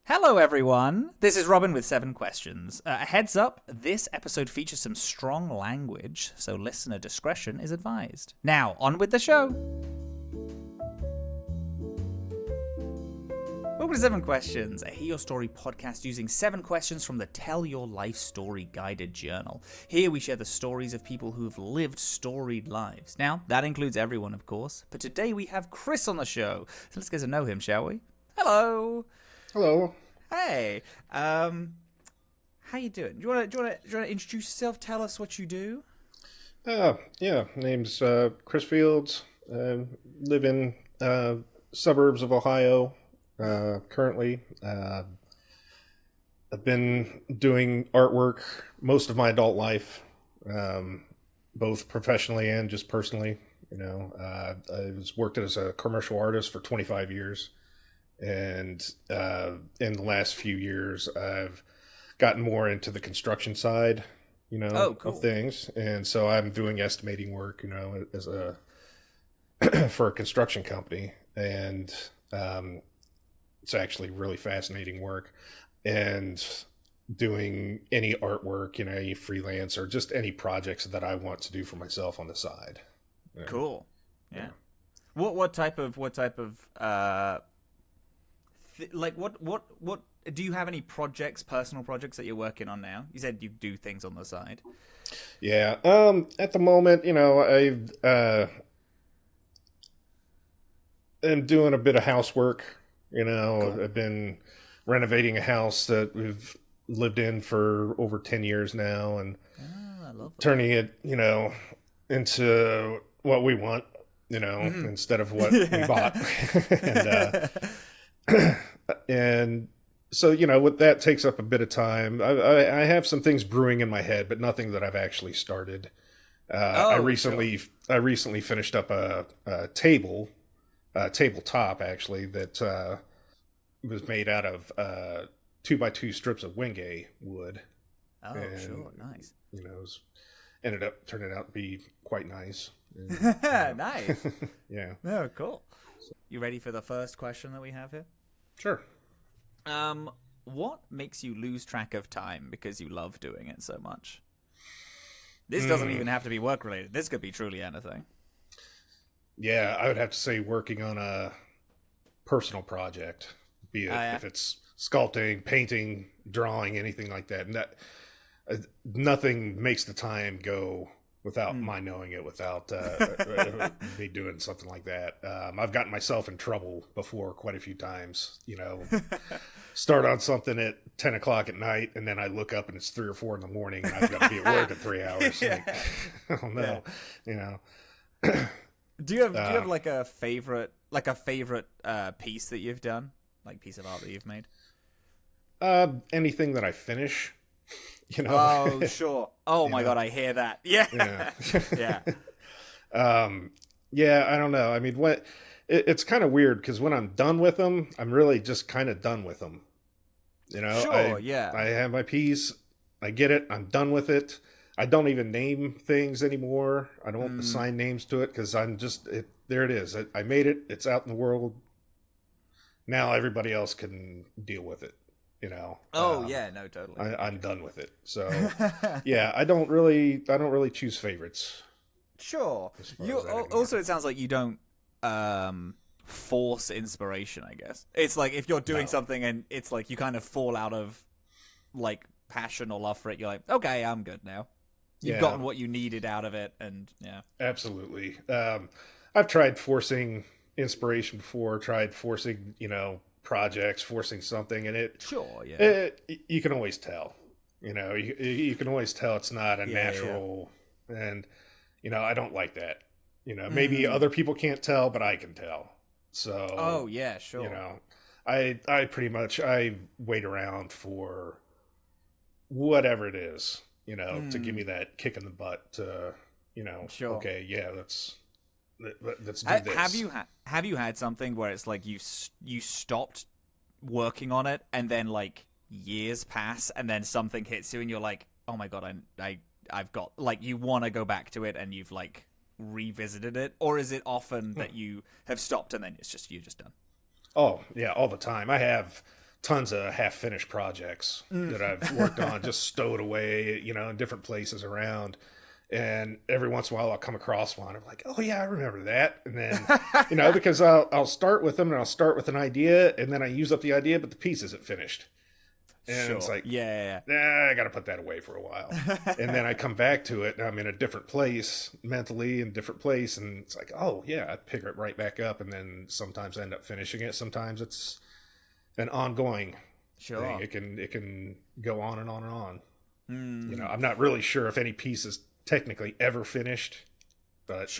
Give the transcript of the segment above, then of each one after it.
Hello, everyone. This is Robin with 7 questions. A heads up, this episode features some strong language, so listener discretion is advised. Now, on with the show. Welcome to 7 Questions, a Hear Your Story podcast using 7 questions from the Tell Your Life Story guided journal. Here we share the stories of people who've lived storied lives. Now, that includes everyone, of course, but today we have Chris on the show, so let's get to know him, shall we? Hello. Hello. Hey. How you doing? Do you want to introduce yourself? Tell us what you do. Yeah. Name's Chris Fields. Live in suburbs of Ohio. Currently, I've been doing artwork most of my adult life, both professionally and just personally. I worked as a commercial artist for 25 years. And in the last few years, I've gotten more into the construction side, cool. of things. And so I'm doing estimating work, as for a construction company. And it's actually really fascinating work. And doing any artwork, any freelance or just any projects that I want to do for myself on the side. Cool. Yeah. What type of what do you have any personal projects that you're working on now? You said you do things on the side. Yeah. At the moment, I am doing a bit of housework. Cool. I've been renovating a house that we've lived in for over 10 years now and I love that. turning it, into what we want, instead of what we bought. And so, what that takes up a bit of time. I have some things brewing in my head, but nothing that I've actually started. I recently finished up a tabletop actually that was made out of 2x2 strips of wenge wood. Oh, and, sure, nice. Ended up turning out to be quite nice. And, nice. Yeah. Oh, cool. You ready for the first question that we have here? Sure. What makes you lose track of time because you love doing it so much? This doesn't even have to be work related. This could be truly anything. Yeah, I would have to say working on a personal project, be it if it's sculpting, painting, drawing, anything like that. And that nothing makes the time go without my knowing it, without me doing something like that. I've gotten myself in trouble before quite a few times, start on something at 10 o'clock at night, and then I look up and it's 3 or 4 in the morning, and I've got to be at work in 3 hours. Yeah. Oh no, Do you have like a favorite piece that you've done, like piece of art that you've made? Anything that I finish, Oh, sure. Oh my God, I hear that. Yeah. Yeah. Yeah. Yeah, I don't know. I mean, it's kind of weird because when I'm done with them, I'm really just kind of done with them. Sure, yeah. I have my piece. I get it. I'm done with it. I don't even name things anymore. I don't assign names to it because I'm just, there it is. I made it. It's out in the world. Now everybody else can deal with it. Yeah, no, totally. I'm done with it. So yeah, I don't really choose favorites. Sure. Also, it sounds like you don't force inspiration, I guess. It's like if you're doing something and it's like you kind of fall out of like passion or love for it, you're like, okay, I'm good now. You've gotten what you needed out of it, and yeah. Absolutely. I've tried forcing inspiration before, tried forcing, projects, forcing something, and you can always tell. You can always tell it's not a natural, and I don't like that. Maybe other people can't tell, but I can tell. So sure. I pretty much I wait around for whatever it is, to give me that kick in the butt to, sure. Okay, yeah, let's do this. Have you had something where it's like you stopped working on it and then like years pass and then something hits you and you're like, oh my God, I've got, like, you want to go back to it and you've like revisited it? Or is it often that you have stopped and then you're just done? Oh yeah, all the time. I have tons of half-finished projects that I've worked on, just stowed away, in different places around. And every once in a while I'll come across one. I'm like, oh yeah, I remember that. And then, because I'll start with them and I'll start with an idea and then I use up the idea, but the piece isn't finished. And it's like, I got to put that away for a while. And then I come back to it and I'm in a different place mentally, in a different place. And it's like, oh yeah, I pick it right back up. And then sometimes I end up finishing it. Sometimes it's an ongoing thing. It can go on and on and on. I'm not really sure if any piece is technically ever finished, but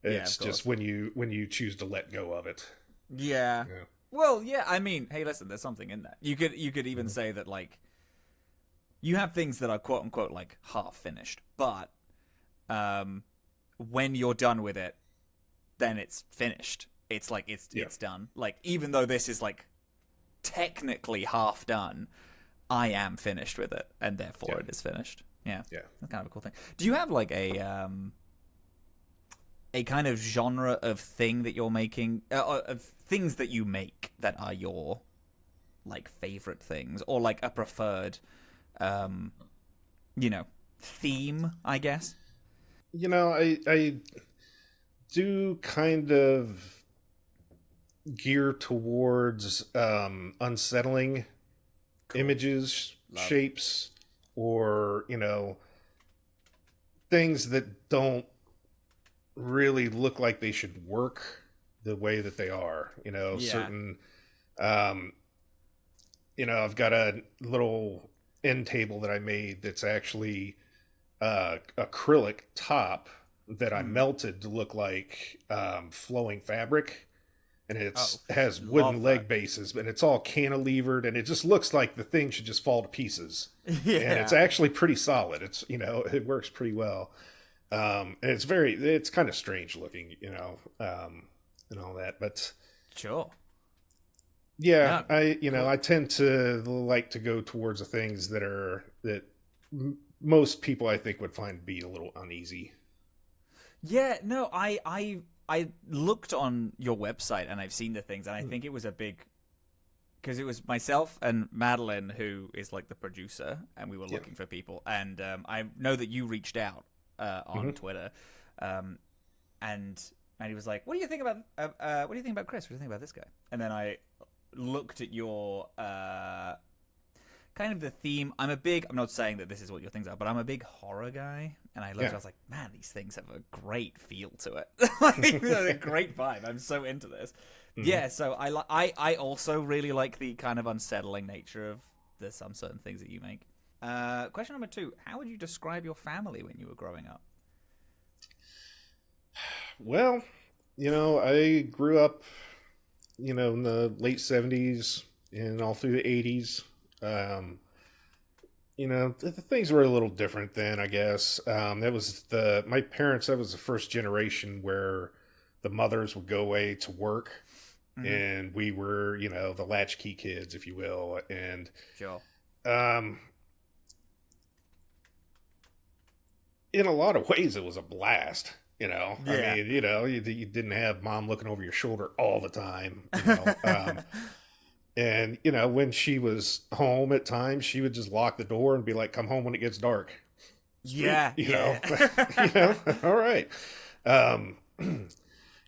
it's just when you choose to let go of it. Yeah. Well, yeah, I mean, hey, listen, there's something in that. You could even say that, like, you have things that are quote unquote like half finished, but when you're done with it, then it's finished. It's like it's done. Like, even though this is like technically half done, I am finished with it, and therefore it is finished. Yeah. That's kind of a cool thing. Do you have like a kind of genre of thing that you're making, of things that you make that are your like favorite things, or like a preferred theme, I guess? I do kind of gear towards unsettling images, shapes, or things that don't really look like they should work the way that they are. Certain I've got a little end table that I made that's actually acrylic top that I melted to look like flowing fabric, and has wooden leg bases, and it's all cantilevered, and it just looks like the thing should just fall to pieces. And it's actually pretty solid. It's it works pretty well. And it's kind of strange looking, and all that, but I tend to like to go towards the things that most people I think would find be a little uneasy. I looked on your website and I've seen the things, and I think it was a big, because it was myself and Madeline who is like the producer, and we were looking for people, and I know that you reached out on Twitter, and he was like, what do you think about Chris? What do you think about this guy? And then I looked at your kind of the theme. I'm not saying that this is what your things are, but I'm a big horror guy, and I looked I was like, man, these things have a great feel to it. Like, a great vibe. I'm so into this. So I also really like the kind of unsettling nature of some certain things that you make. Question number 2, how would you describe your family when you were growing up? Well, I grew up, in the late 70s and all through the 80s. The things were a little different then, I guess. That was my parents, that was the first generation where the mothers would go away to work, and we were, the latchkey kids, if you will. And in a lot of ways, it was a blast. I mean, you didn't have mom looking over your shoulder all the time. And, when she was home at times, she would just lock the door and be like, come home when it gets dark. Yeah. All right. And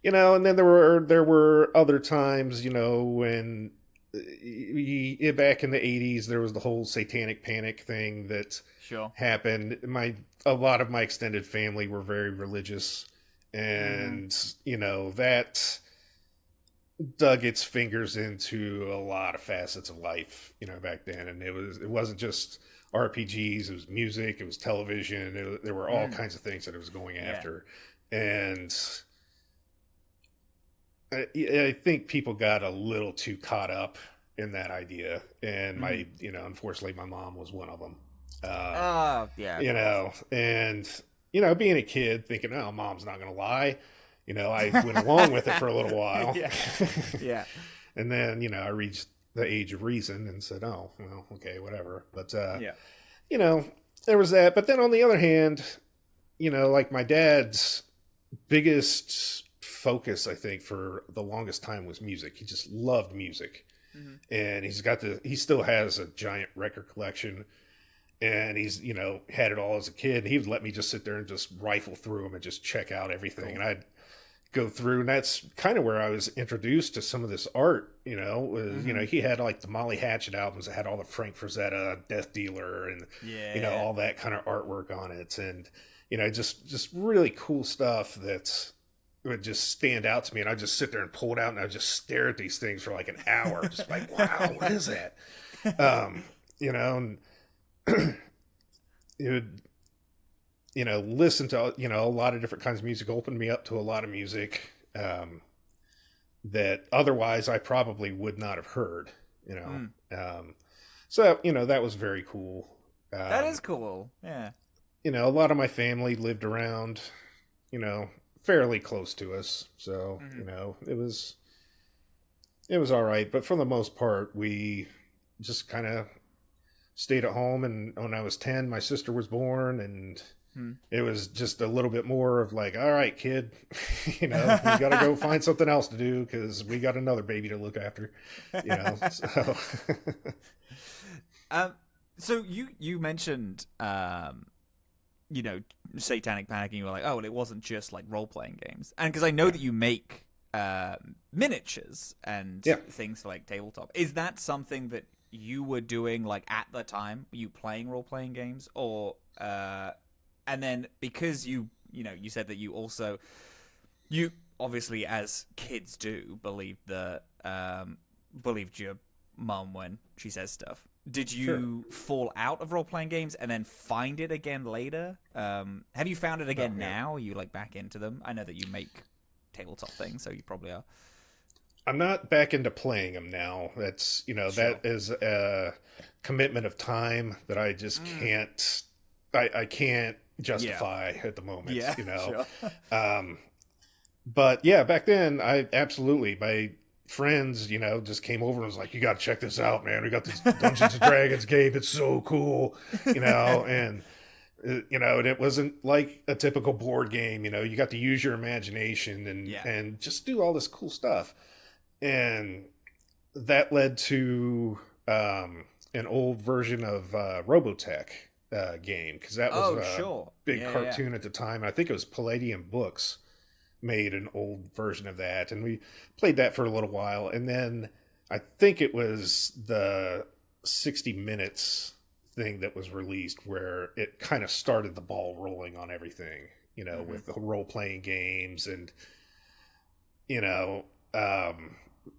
then there were other times, when back in the 80s, there was the whole satanic panic thing that happened. A lot of my extended family were very religious, and, that dug its fingers into a lot of facets of life, back then. And it wasn't just RPGs, it was music, it was television, there were all kinds of things that it was going after. And I think people got a little too caught up in that idea, and unfortunately my mom was one of them. And being a kid thinking, oh, mom's not gonna lie, I went along with it for a little while. And then I reached the age of reason and said, oh, well, okay, whatever. But there was that. But then on the other hand, like my dad's biggest focus, I think, for the longest time was music. He just loved music. and he still has a giant record collection, and he's, had it all as a kid. He would let me just sit there and just rifle through them and just check out everything. Cool. And I'd go through, and that's kind of where I was introduced to some of this art, was, he had like the Molly Hatchet albums that had all the Frank Frazetta, Death Dealer, and, all that kind of artwork on it. And, just really cool stuff that would just stand out to me. And I'd just sit there and pull it out, and I'd just stare at these things for like an hour. Just like, wow, what is that? And it would, listen to, a lot of different kinds of music, opened me up to a lot of music that otherwise I probably would not have heard, so, that was very cool. That is cool. Yeah. A lot of my family lived around, fairly close to us. So, it was all right. But for the most part, we just kind of stayed at home. And when I was 10, my sister was born, and it was just a little bit more of like, all right, kid, we got to go find something else to do because we got another baby to look after, so. So you mentioned, Satanic Panic, and you were like, oh, well, it wasn't just like role-playing games. And because I know that you make miniatures and things for like tabletop. Is that something that you were doing like at the time? Were you playing role-playing games? Or and then because you said that you obviously, as kids do, believed your mum when she says stuff. Did you fall out of role-playing games and then find it again later? Have you found it again now? Are you like back into them? I know that you make tabletop things, so you probably are. I'm not back into playing them now. That's, that is a commitment of time that I just can't, I can't justify at the moment, Sure. But yeah, back then my friends, just came over and was like, you got to check this out, man. We got this Dungeons and Dragons game. It's so cool, and, it wasn't like a typical board game. You got to use your imagination and just do all this cool stuff. And that led to an old version of Robotech game, because that was a big cartoon at the time. I think it was Palladium Books made an old version of that, and we played that for a little while. And then I think it was the 60 Minutes thing that was released where it kind of started the ball rolling on everything, with the role-playing games. And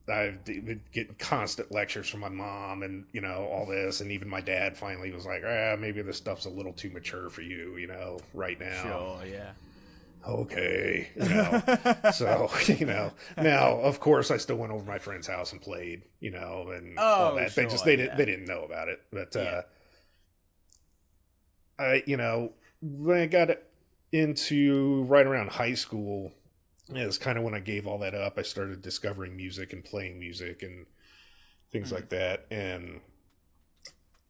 I would get constant lectures from my mom and, all this. And even my dad finally was like, maybe this stuff's a little too mature for you, right now. Sure, yeah. Okay. So, now, of course, I still went over to my friend's house and played, and all that. Sure, they didn't know about it. But, when I got into right around high school, it's kind of when I gave all that up. I started discovering music and playing music and things like that. And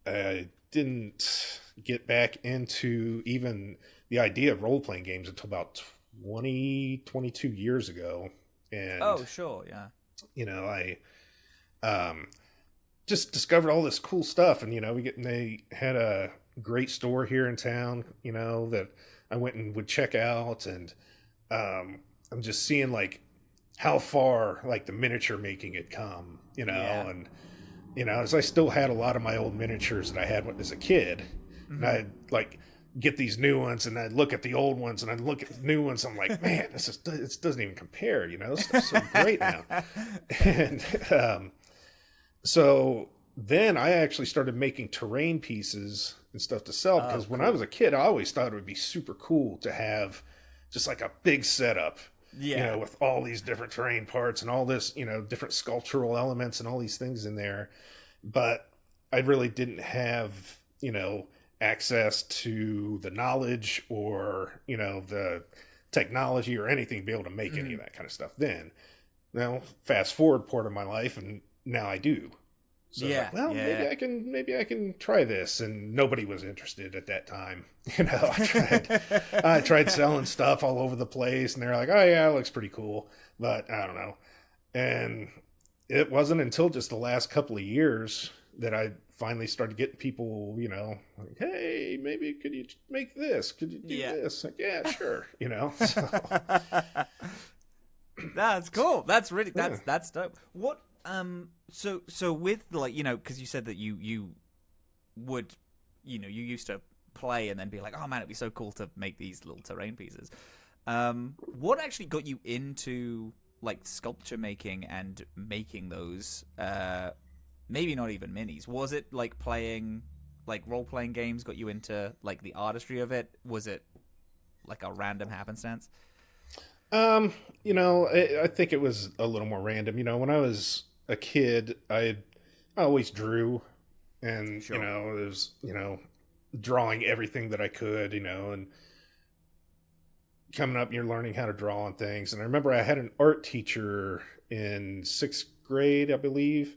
I didn't get back into even the idea of role-playing games until about 22 years ago. And I just discovered all this cool stuff. And they had a great store here in town, that I went and would check out. And I'm just seeing like how far like the miniature making had come, and as I still had a lot of my old miniatures that I had as a kid, and I'd like get these new ones, and I'd look at the old ones, and I'd look at the new ones. I'm like, man, this doesn't even compare, This stuff's so great now. And so then I actually started making terrain pieces and stuff to sell, because when I was a kid, I always thought it would be super cool to have just like a big setup, with all these different terrain parts and all this, different sculptural elements and all these things in there. But I really didn't have, access to the knowledge or, the technology or anything to be able to make any of that kind of stuff then. Now, fast forward part of my life, and now I do. So maybe I can try this. And nobody was interested at that time. I tried selling stuff all over the place, and they're like, oh yeah, it looks pretty cool, but I don't know. And it wasn't until just the last couple of years that I finally started getting people, like, hey, maybe could you make this? Could you do this? Like, yeah, sure. So. That's cool. That's really that's dope. What so with, like, because you said that you would, you used to play and then be like, oh man, it'd be so cool to make these little terrain pieces. What actually got you into like sculpture making and making those? Maybe not even minis. Was it like playing like role-playing games got you into like the artistry of it? Was it like a random happenstance? I think it was a little more random. When I was a kid, I always drew, and Sure. it was drawing everything that I could, and coming up, you're learning how to draw on things. And I remember I had an art teacher in 6th grade, I believe,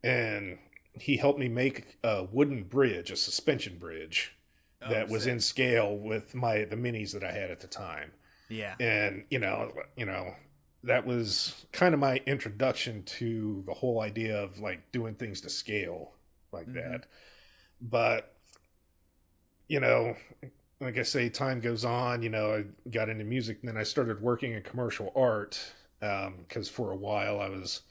and he helped me make a wooden bridge, a suspension bridge that was in scale with the minis that I had at the time. Yeah. And, that was kind of my introduction to the whole idea of like doing things to scale like that. But, like I say, time goes on, I got into music, and then I started working in commercial art. Because for a while I was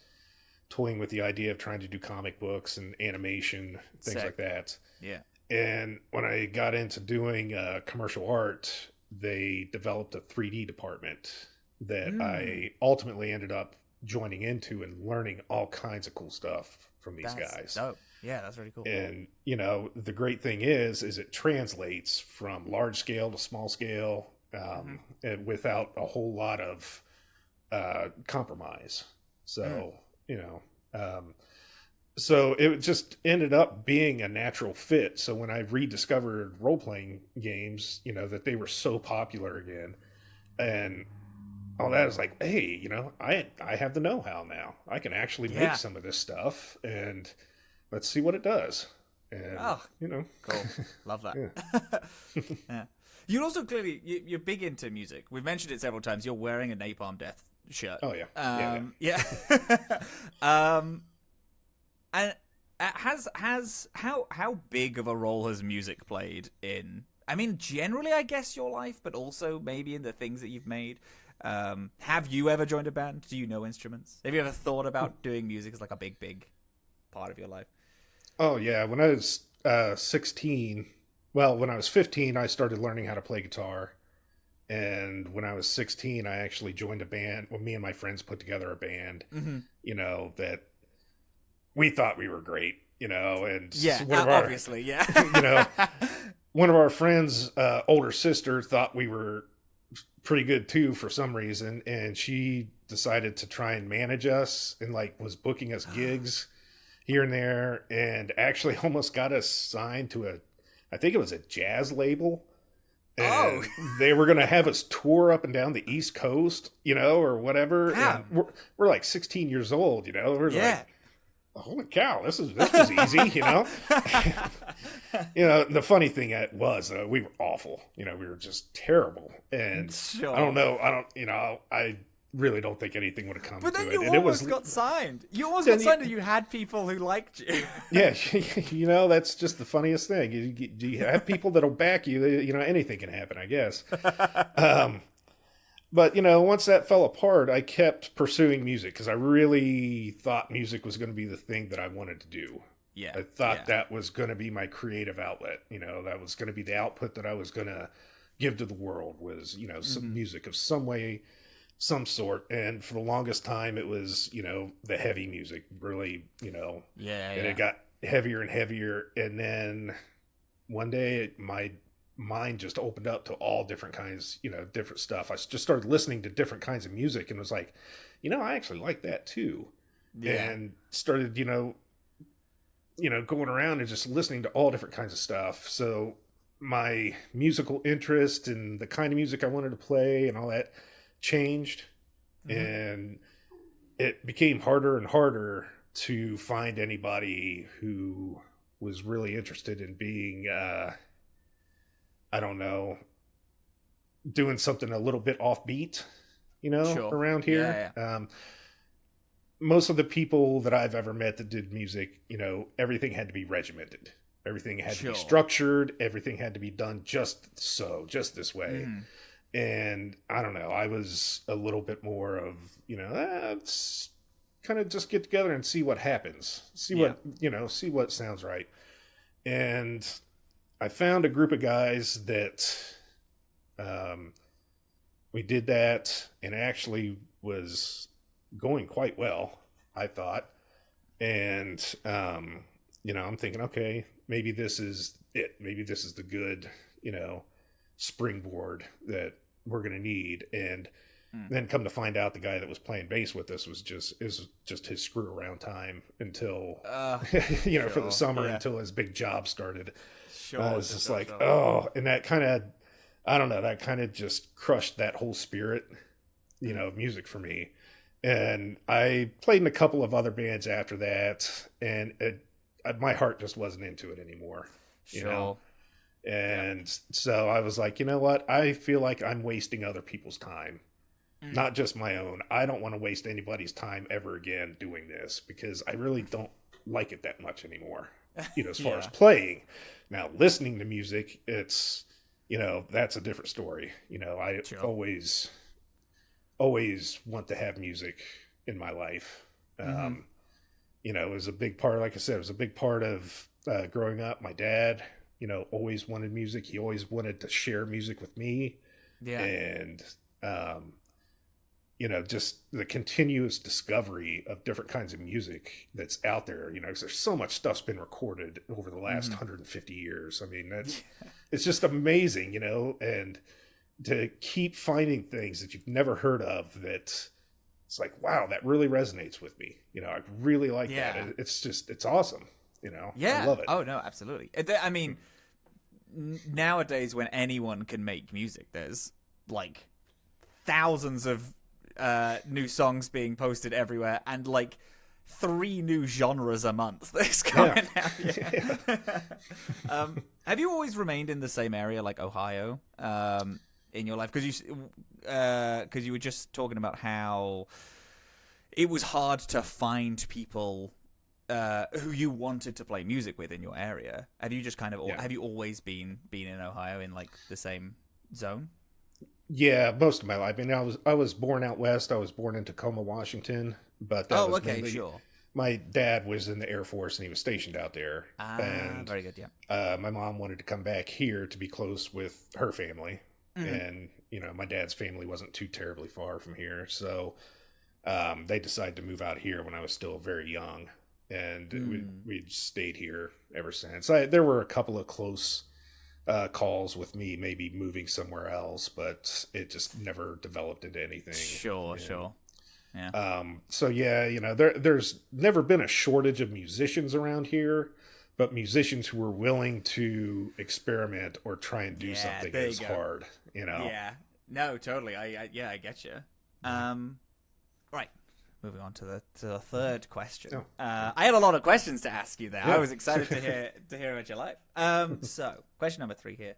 toying with the idea of trying to do comic books and animation, things like that. Yeah. And when I got into doing commercial art, they developed a 3D department that I ultimately ended up joining into and learning all kinds of cool stuff from these guys. Dope. Yeah, that's really cool. And, the great thing is it translates from large scale to small scale and without a whole lot of compromise. So, so it just ended up being a natural fit. So when I rediscovered role-playing games, that they were so popular again, and all that, is like, hey, I have the know-how now. I can actually make some of this stuff, and let's see what it does. And, cool. Love that. Yeah. You're also clearly, you're big into music. We've mentioned it several times. You're wearing a Napalm Death shirt. Oh, yeah. Yeah. And how big of a role has music played in, I mean, generally, I guess, your life, but also maybe in the things that you've made? Have you ever joined a band? Do you know instruments? Have you ever thought about doing music as like a big part of your life? Oh, yeah. When I was 16, well, when I was 15, I started learning how to play guitar. And when I was 16, I actually joined a band. Well, me and my friends put together a band, that we thought we were great, and obviously, yeah. One of our friends' older sister thought we were pretty good too for some reason, and she decided to try and manage us and like was booking us gigs here and there, and actually almost got us signed to I think it was a jazz label. And they were going to have us tour up and down the East Coast, or whatever. Yeah. And we're like 16 years old, We're like, holy cow, this was easy, The funny thing was, we were awful. We were just terrible. And sure. I really don't think anything would have come to it. But then you and almost got signed. You almost got signed and you had people who liked you. Yeah, that's just the funniest thing. You have people that'll back you. Anything can happen, I guess. But, once that fell apart, I kept pursuing music because I really thought music was going to be the thing that I wanted to do. Yeah. I thought that was going to be my creative outlet. That was going to be the output that I was going to give to the world was, some music of some way, some sort. And for the longest time, it was, the heavy music, really, and it got heavier and heavier. And then one day my mind just opened up to all different kinds, different stuff. I just started listening to different kinds of music and was like, I actually like that too. Yeah. And started, going around and just listening to all different kinds of stuff. So my musical interest and the kind of music I wanted to play and all that changed. And it became harder and harder to find anybody who was really interested in being, I don't know, doing something a little bit offbeat, Sure. around here. Yeah. most of the people that I've ever met that did music, everything had to be regimented. Everything had to be structured. Everything had to be done just this way. And I don't know. I was a little bit more of, let's kind of just get together and see what happens. See what sounds right. And I found a group of guys that we did that, and it actually was going quite well, I thought. And, I'm thinking, okay, maybe this is it. Maybe this is the good, springboard that we're going to need. And then come to find out, the guy that was playing bass with us was just his screw around time until, for the summer, until his big job started. It's just and that kind of, I don't know, that kind of just crushed that whole spirit, of music for me. And I played in a couple of other bands after that, and my heart just wasn't into it anymore, you know? And so I was like, you know what? I feel like I'm wasting other people's time, not just my own. I don't want to waste anybody's time ever again doing this, because I really don't like it that much anymore, as far as playing. Now, listening to music, it's, that's a different story. I always want to have music in my life. It was a big part, like I said, it was a big part of growing up. My dad, always wanted music. He always wanted to share music with me. Yeah. And, just the continuous discovery of different kinds of music that's out there, because there's so much stuff's been recorded over the last 150 years. I mean, it's just amazing, and to keep finding things that you've never heard of, that it's like, wow, that really resonates with me. I really like that. It's awesome. I love it. Oh no, absolutely. I mean, nowadays when anyone can make music, there's like thousands of new songs being posted everywhere, and like 3 new genres a month that's coming out. Have you always remained in the same area, like Ohio, in your life? Because you were just talking about how it was hard to find people who you wanted to play music with in your area. Have you just have you always been in Ohio, in like the same zone? Yeah, most of my life. I mean, I was born out west. I was born in Tacoma, Washington, but that was mainly, sure. My dad was in the Air Force and he was stationed out there. And very good. Yeah. My mom wanted to come back here to be close with her family, and my dad's family wasn't too terribly far from here, so they decided to move out here when I was still very young, and we'd stayed here ever since. There were a couple of close calls with me maybe moving somewhere else, but it just never developed into anything. Sure. Yeah. So there's never been a shortage of musicians around here, but musicians who are willing to experiment or try and do something is hard, Yeah. No, totally. I get you. Right. Moving on to the third question. I had a lot of questions to ask you there. Yeah. I was excited to hear about your life. So, question number 3 here.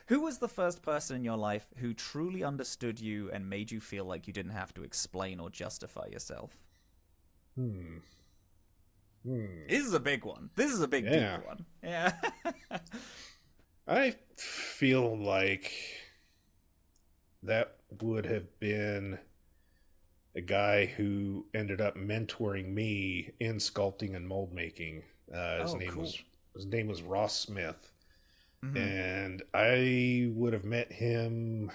Who was the first person in your life who truly understood you and made you feel like you didn't have to explain or justify yourself? This is a big one. This is a big, deep one. Yeah. I feel like that would have been a guy who ended up mentoring me in sculpting and mold making. His name was Ross Smith. And I would have met him,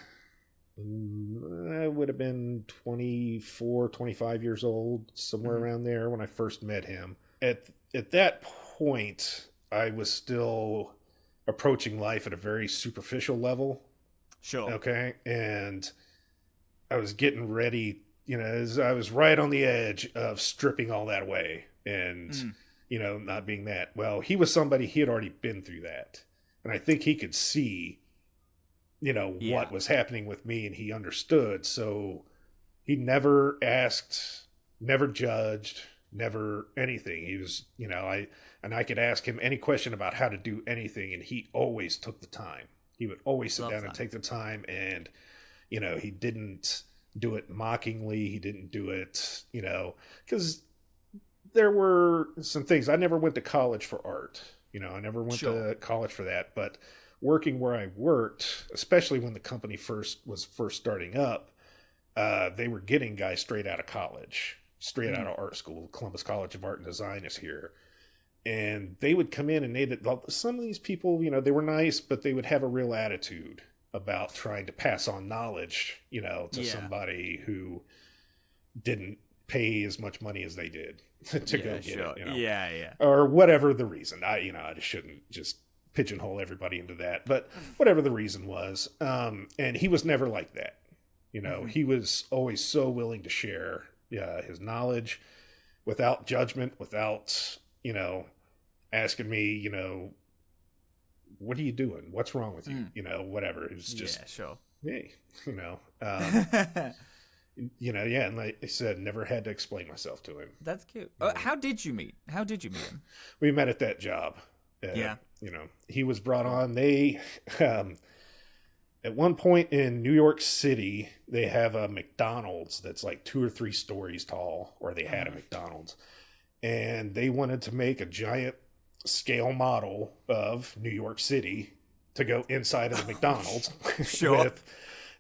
I would have been 24, 25 years old, somewhere around there when I first met him. At that point, I was still approaching life at a very superficial level. Sure. Okay. And I was getting ready, I was right on the edge of stripping all that away and, not being that. Well, he was somebody, he had already been through that. And I think he could see, what was happening with me, and he understood. So he never asked, never judged, never anything. He was, I could ask him any question about how to do anything, and he always took the time. He would always sit down and take the time, and, he didn't do it mockingly. He didn't do it, because there were some things. I never went to college for art. I never went to college for that. But working where I worked, especially when the company was first starting up, they were getting guys straight out of college, straight out of art school. Columbus College of Art and Design is here. And they would come in and some of these people, they were nice, but they would have a real attitude about trying to pass on knowledge, to somebody who didn't pay as much money as they did to go get it, or whatever the reason. I just shouldn't just pigeonhole everybody into that, but whatever the reason was. And he was never like that. He was always so willing to share his knowledge without judgment, without, asking me, what are you doing? What's wrong with you? Whatever. It was just, hey, and like I said, never had to explain myself to him. That's cute. How did you meet him? We met at that job. He was brought on. They, at one point in New York City, they have a McDonald's that's like 2 or 3 stories tall, or they had a McDonald's, and they wanted to make a giant scale model of New York City to go inside of the McDonald's. With,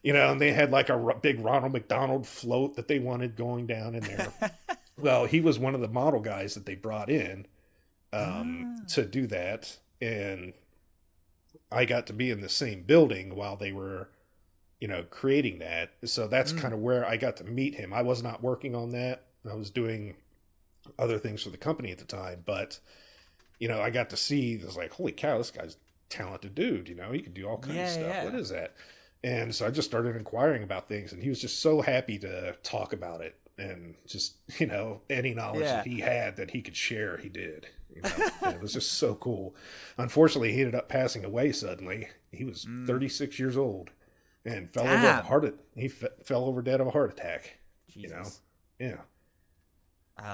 and they had like a big Ronald McDonald float that they wanted going down in there. Well, he was one of the model guys that they brought in to do that. And I got to be in the same building while they were, creating that. So that's kind of where I got to meet him. I was not working on that. I was doing other things for the company at the time, but I got to see, I was like, holy cow, this guy's a talented dude. He can do all kinds of stuff. What is that? And so I just started inquiring about things, and he was just so happy to talk about it, and just, any knowledge that he had that he could share, he did. And it was just so cool. Unfortunately, he ended up passing away suddenly. He was 36 years old and fell over dead of a heart attack. Jesus. Yeah.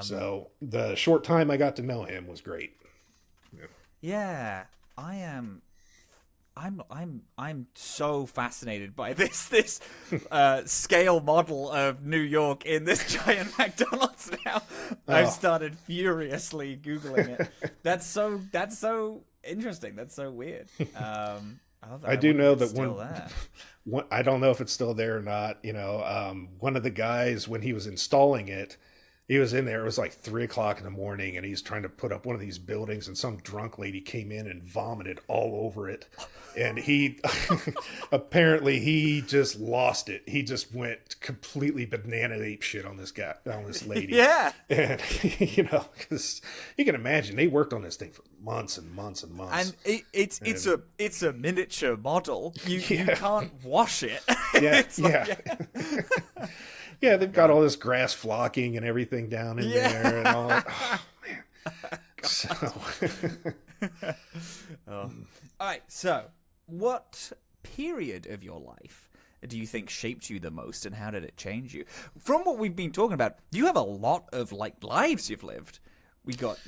So the short time I got to know him was great. Yeah, I'm so fascinated by this scale model of New York in this giant McDonald's now. I've started furiously Googling it. That's so interesting. That's so weird. I do know that one, I don't know if it's still there or not. One of the guys, when he was installing it, he was in there. It was like 3:00 in the morning, and he's trying to put up one of these buildings, and some drunk lady came in and vomited all over it. And he apparently he just lost it. He just went completely banana ape shit on this lady. Yeah. And because you can imagine they worked on this thing for months and months and months. And it's a miniature model. You can't wash it. Yeah. Yeah, they've got all this grass flocking and everything down in there and all that. Oh, man. All right, so what period of your life do you think shaped you the most, and how did it change you? From what we've been talking about, you have a lot of lives you've lived. We got,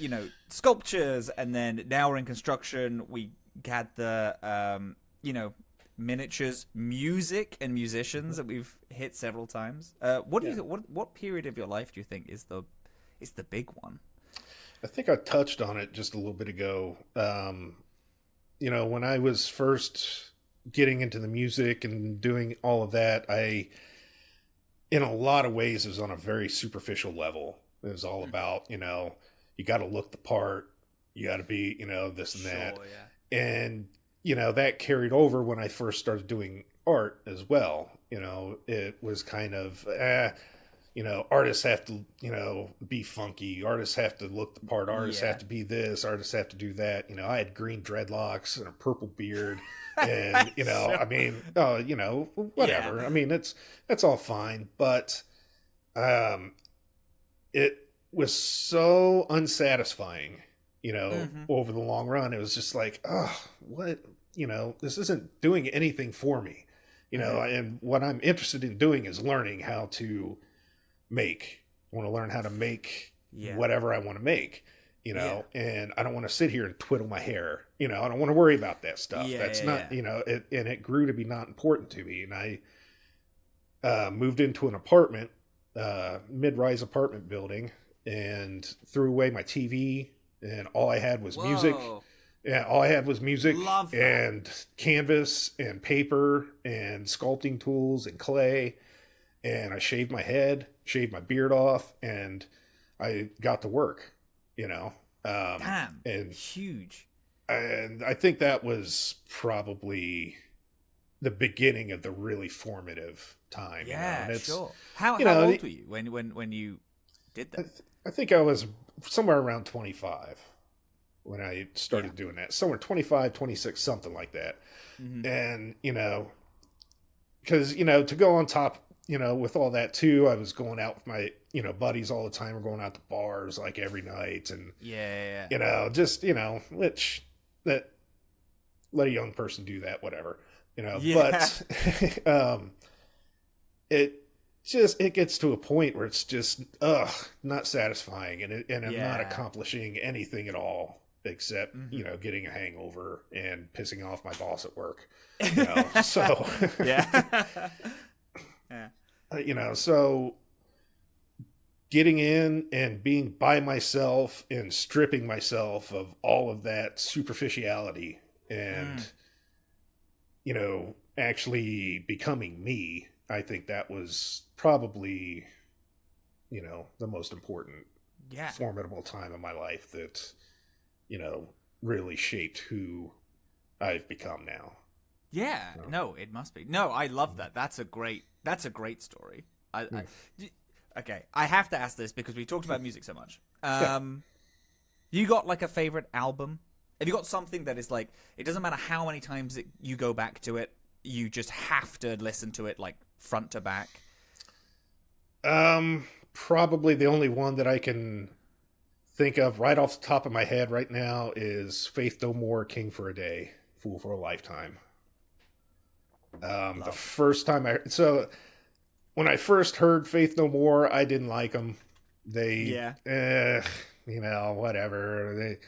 sculptures, and then now we're in construction. We had the miniatures, music, and musicians that we've hit several times. What period of your life do you think is the big one? I think I touched on it just a little bit ago. When I was first getting into the music and doing all of that, in a lot of ways, it was on a very superficial level. It was all about, you got to look the part, you got to be, this and that. Yeah. And that carried over when I first started doing art as well. It was kind of, artists have to, be funky. Artists have to look the part. Artists have to be this. Artists have to do that. I had green dreadlocks and a purple beard. And, whatever. Yeah. I mean, that's all fine. But it was so unsatisfying. Over the long run, it was just like, oh, what, this isn't doing anything for me, and what I'm interested in doing is learning how to make. I want to learn how to make whatever I want to make, and I don't want to sit here and twiddle my hair, I don't want to worry about that stuff. That's not, and it grew to be not important to me. And moved into an apartment, mid-rise apartment building, and threw away my TV, and all I had was music. Yeah, all I had was music and canvas and paper and sculpting tools and clay. And I shaved my head, shaved my beard off, and I got to work, you know. Damn, and huge. And I think that was probably the beginning of the really formative time. Yeah, you know? Sure. How old were you when you did that? I think I was somewhere around 25 when I started doing that. Somewhere 25, 26, something like that. Mm-hmm. And, you know, because, you know, to go on top, you know, with all that too, I was going out with my, you know, buddies all the time. We're going out to bars like every night. And, you know, just, you know, let a young person do that, whatever, you know, but it gets to a point where it's just, not satisfying. And I'm not accomplishing anything at all except, you know, getting a hangover and pissing off my boss at work, you know, so, you know, so getting in and being by myself and stripping myself of all of that superficiality and, you know, actually becoming me, I think that was probably, you know, the most important, formidable time of my life that, you know, really shaped who I've become now. Yeah, no, it must be. No, I love that. That's a great story. Okay, I have to ask this because we talked about music so much. You got like a favorite album? Have you got something that is like, it doesn't matter how many times you go back to it, you just have to listen to it like front to back? Probably the only one that I can think of right off the top of my head right now is Faith No More, King for a Day, Fool for a Lifetime. The first time when I first heard Faith No More, I didn't like them. They, you know, whatever. They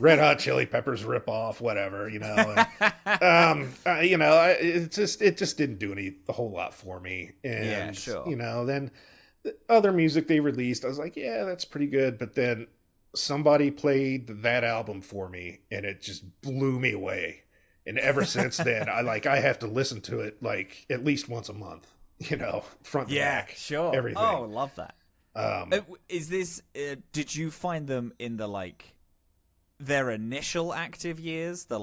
Red Hot Chili Peppers rip off, whatever, you know. And, you know, it just didn't do a whole lot for me. And, you know, then the other music they released, I was like, yeah, that's pretty good. But then somebody played that album for me, and it just blew me away. And ever since then, I have to listen to it like at least once a month, you know, front to back. Everything. Oh, love that. Is this, did you find them in the like their initial active years, the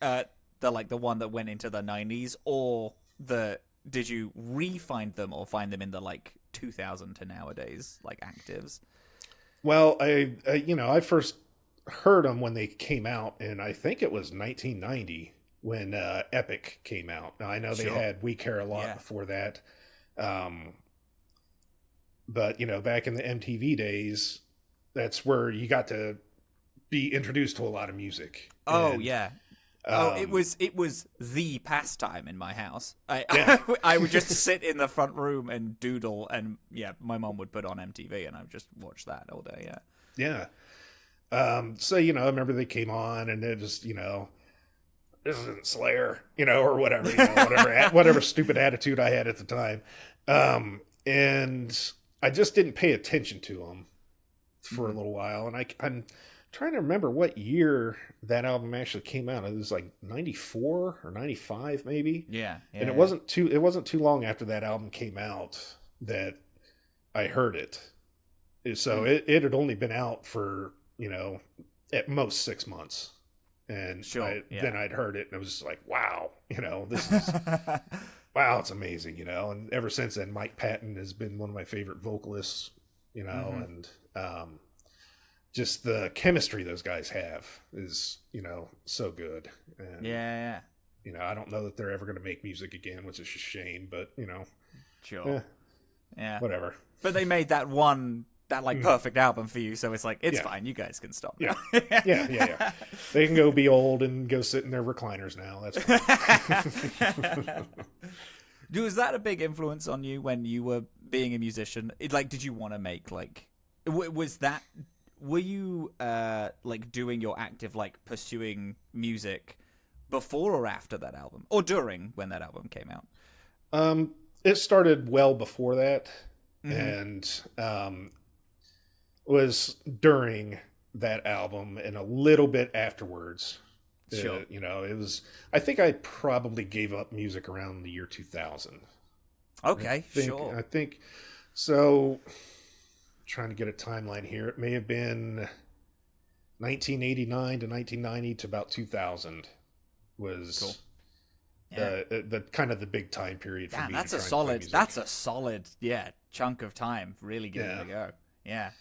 one that went into the 90s, or did you re-find them or find them in the like 2000 to nowadays like actives? Well, I first heard them when they came out, and I think it was 1990 when Epic came out. Now I know they had We Care a Lot before that, but you know, back in the MTV days, that's where you got to be introduced to a lot of music. It was the pastime in my house. I would just sit in the front room and doodle, and my mom would put on MTV, and I would just watch that all day. So, you know, I remember they came on, and it was, you know, this isn't Slayer, you know, or whatever, you know, whatever stupid attitude I had at the time. And I just didn't pay attention to them for a little while. And I'm trying to remember what year that album actually came out. It was like 94 or 95 maybe. And it wasn't too long after that album came out that I heard it. So it had only been out for, you know, at most 6 months. And then I'd heard it, and it was just like, wow, you know, this is, wow, it's amazing, you know. And ever since then, Mike Patton has been one of my favorite vocalists, you know, and just the chemistry those guys have is, you know, so good. And, you know, I don't know that they're ever going to make music again, which is a shame, but, you know. Whatever. But they made that perfect album for you, so it's like, it's fine, you guys can stop now. They can go be old and go sit in their recliners now. That's fine. Was that a big influence on you when you were being a musician? Did you want to make, like, were you like doing your active, like, pursuing music before or after that album, or during when that album came out? it started well before that, Mm-hmm. and was during that album and a little bit afterwards. Sure. You know, it was. I think I probably gave up music around the year 2000. Okay, sure. I think so. Trying to get a timeline here. It may have been 1989 to 1990 to about 2000 was cool. Yeah. the kind of the big time period for me. That's a solid chunk of time. Really giving it a go. Yeah.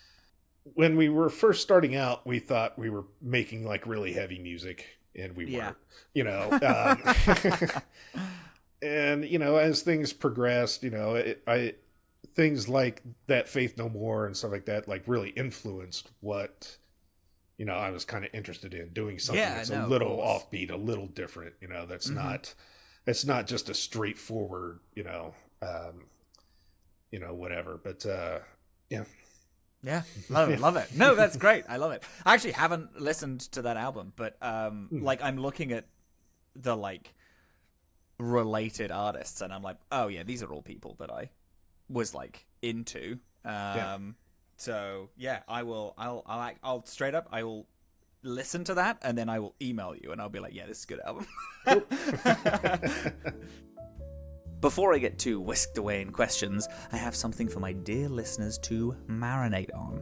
When we were first starting out, we thought we were making like really heavy music, and we weren't. You know, and you know, as things progressed, you know, things like that Faith No More and stuff like that, like really influenced what, you know, I was kind of interested in doing something that's a little offbeat, a little different, you know, that's not just a straightforward, you know, whatever, but, yeah. Yeah, love it. No, that's great. I love it. I actually haven't listened to that album, but like I'm looking at the like related artists, and I'm like, oh yeah, these are all people that I was like into. So yeah, I'll straight up, I will listen to that, and then I will email you, and I'll be like, yeah, this is a good album. Before I get too whisked away in questions, I have something for my dear listeners to marinate on.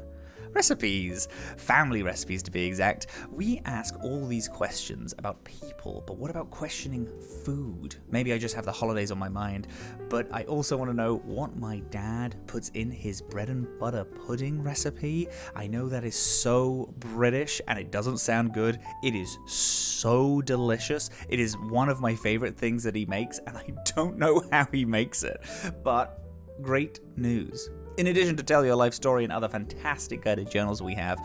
Recipes. Family recipes, to be exact. We ask all these questions about people, but what about questioning food? Maybe I just have the holidays on my mind, but I also want to know what my dad puts in his bread and butter pudding recipe. I know that is so British, and it doesn't sound good. It is so delicious. It is one of my favorite things that he makes, and I don't know how he makes it, but great news. In addition to Tell Your Life Story and other fantastic guided journals we have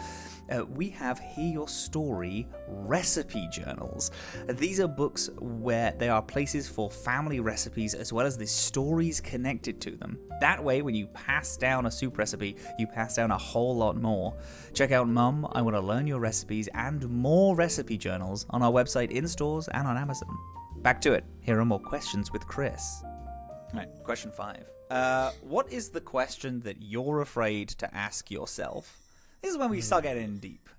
Hear Your Story recipe journals. These are books where they are places for family recipes as well as the stories connected to them. That way, when you pass down a soup recipe, you pass down a whole lot more. Check out Mum, I Want to Learn Your Recipes and more recipe journals on our website, in stores, and on Amazon. Back to it. Here are more questions with Chris. All right, question 5. What is the question that you're afraid to ask yourself? This is when we start getting deep.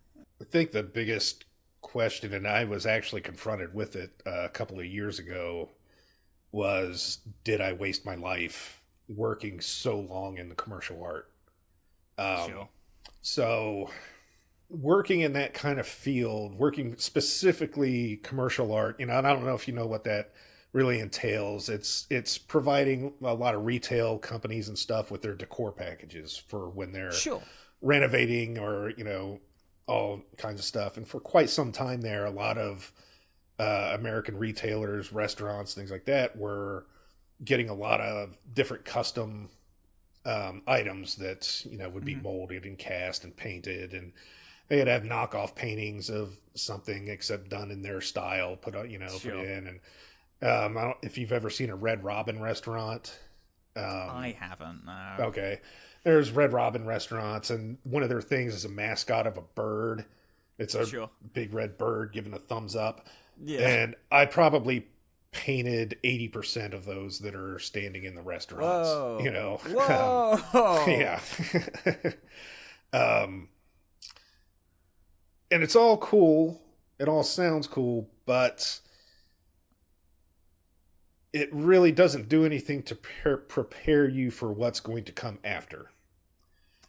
I think the biggest question, and I was actually confronted with it a couple of years ago, was, did I waste my life working so long in the commercial art? Sure. So working in that kind of field, working specifically commercial art, you know, and I don't know if you know what that really entails. It's providing a lot of retail companies and stuff with their decor packages for when they're renovating, or, you know, all kinds of stuff. And for quite some time there, a lot of American retailers, restaurants, things like that were getting a lot of different custom items that, you know, would be molded and cast and painted, and they'd have knockoff paintings of something except done in their style, put in, and I don't, if you've ever seen a Red Robin restaurant. I haven't, no. Okay. There's Red Robin restaurants, and one of their things is a mascot of a bird. It's a big red bird giving a thumbs up. Yeah. And I probably painted 80% of those that are standing in the restaurants. Whoa. You know. Whoa. Yeah. And it's all cool. It all sounds cool, but it really doesn't do anything to prepare you for what's going to come after.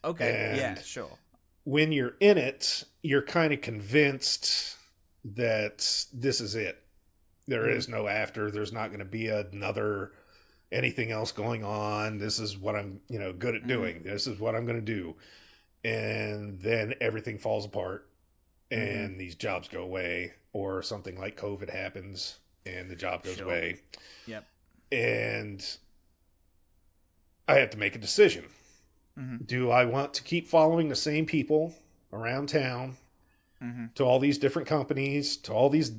Okay, and yeah, sure. When you're in it, you're kind of convinced that this is it. There is no after. There's not going to be another anything else going on. This is what I'm, good at doing. This is what I'm going to do. And then everything falls apart, and these jobs go away, or something like COVID happens and the job goes away. Yep. And I have to make a decision. Do I want to keep following the same people around town to all these different companies, to all these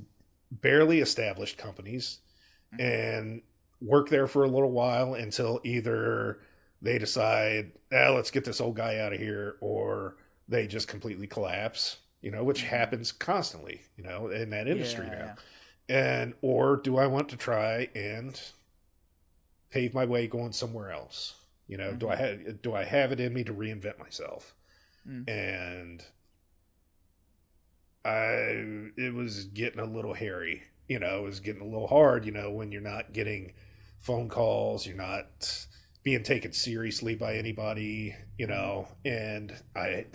barely established companies, and work there for a little while until either they decide, let's get this old guy out of here, or they just completely collapse, which happens constantly, in that industry now. Yeah. Or do I want to try and pave my way going somewhere else? Do I have it in me to reinvent myself? And it was getting a little hairy. It was getting a little hard, when you're not getting phone calls, you're not being taken seriously by anybody, and I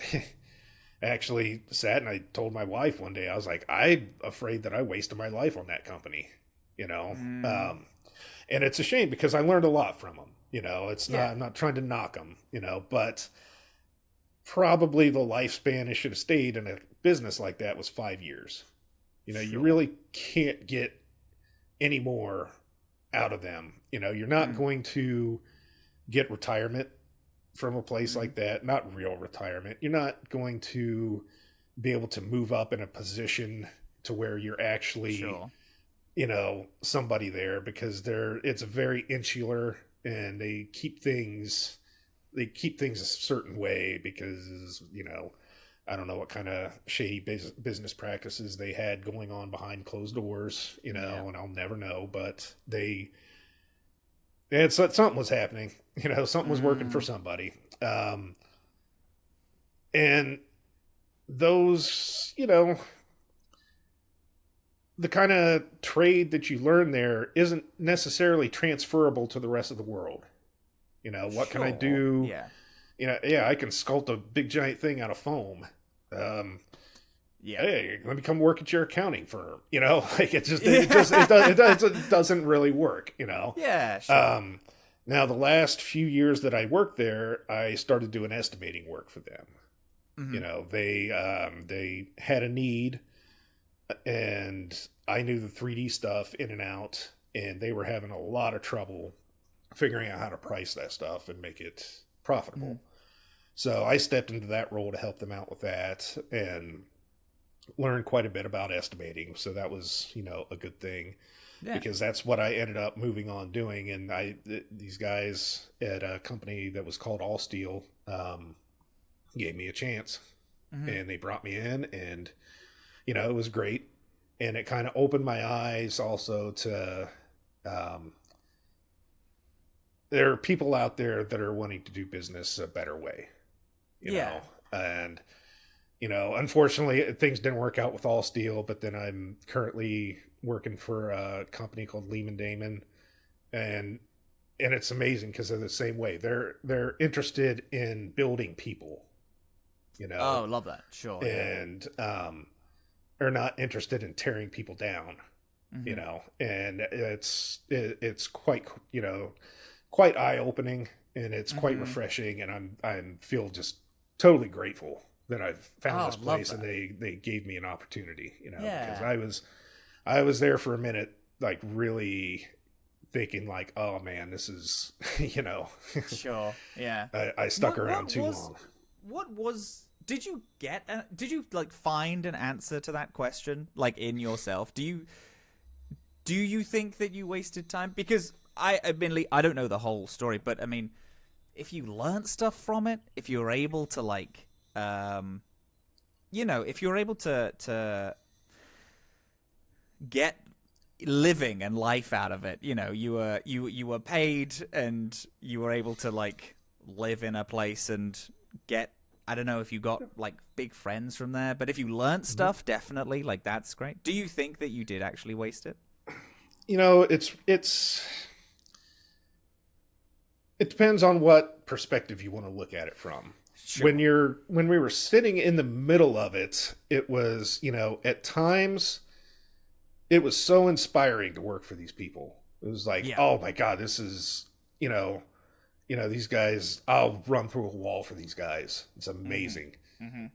actually sat and I told my wife one day, I was like, I'm afraid that I wasted my life on that company, and it's a shame because I learned a lot from them, it's not, I'm not trying to knock them, but probably the lifespan I should have stayed in a business like that was 5 years. You really can't get any more out of them. You're not going to get retirement from a place like that, not real retirement. You're not going to be able to move up in a position to where you're actually, somebody there, because it's a very insular, and they keep things a certain way because, I don't know what kind of shady business practices they had going on behind closed doors, and I'll never know, but something was happening, something was working for somebody. And those, the kind of trade that you learn there isn't necessarily transferable to the rest of the world. What can I do? I can sculpt a big giant thing out of foam. Hey, let me come work at your accounting firm. It doesn't really work. Yeah. Sure. Now the last few years that I worked there, I started doing estimating work for them. They had a need, and I knew the 3D stuff in and out, and they were having a lot of trouble figuring out how to price that stuff and make it profitable. So I stepped into that role to help them out with that and learned quite a bit about estimating. So that was, a good thing, because that's what I ended up moving on doing. And these guys at a company that was called All Steel gave me a chance, and they brought me in, and, it was great. And it kind of opened my eyes also to, there are people out there that are wanting to do business a better way, you know, and, unfortunately things didn't work out with All Steel, but then I'm currently working for a company called Lehman Damon, and it's amazing because they're the same way. They're interested in building people, Oh, love that. Sure. And, are not interested in tearing people down, and it's quite, quite eye-opening, and it's quite refreshing, and I'm feel just totally grateful that I've found this place, and they gave me an opportunity, because I was there for a minute, like really thinking like, oh man, this is, Sure. Yeah. I stuck around too long. Did you find an answer to that question, like in yourself? Do you think that you wasted time? Because I don't know the whole story, but I mean, if you learned stuff from it, if you're able to if you're able to get living and life out of it, you were paid and you were able to live in a place and get, I don't know if you got big friends from there, but if you learned stuff, definitely that's great. Do you think that you did actually waste it? It depends on what perspective you want to look at it from. Sure. When we were sitting in the middle of it, it was, at times it was so inspiring to work for these people. It was like, oh my God, this is, these guys, I'll run through a wall for these guys. It's amazing.